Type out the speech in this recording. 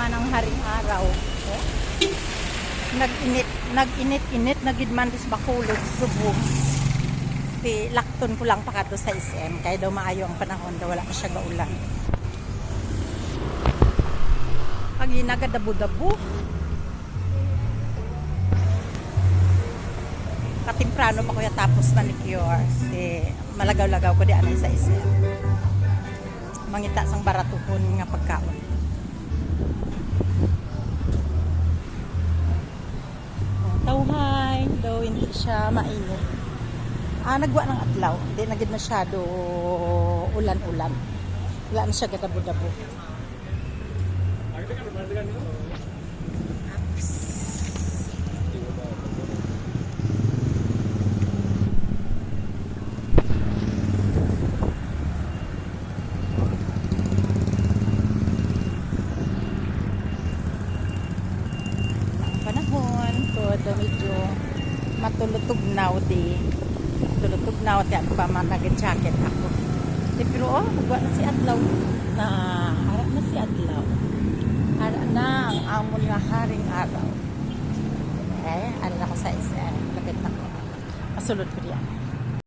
naman ang haring araw. Oh. Nag-init, nagidman dis bakulog, subong. Lakton ko lang pa kadto sa SM, kaya daw maayo ang panahon, daw wala pa siya gaulan. Pag inagadabu-dabu. Katimprano pa kuya tapos manicure. Malagaw-lagaw ko di anay sa SM. Mangita sang baratuhon nga pagkaon. Tawhay, daw hindi siya mainit. Nagwa ng adlaw. Hindi nagid masyado ulan-ulan. Wala na siya gadabu-dabu. Panahon ko medyo matulutugnaw di tulutugnaw ti at pa nag-jacket ako pero nagwa na si adlaw na harap na si adlaw harap na ang amon nga haring araw ano na ko sa isa lapit na ko masulod ko diyan.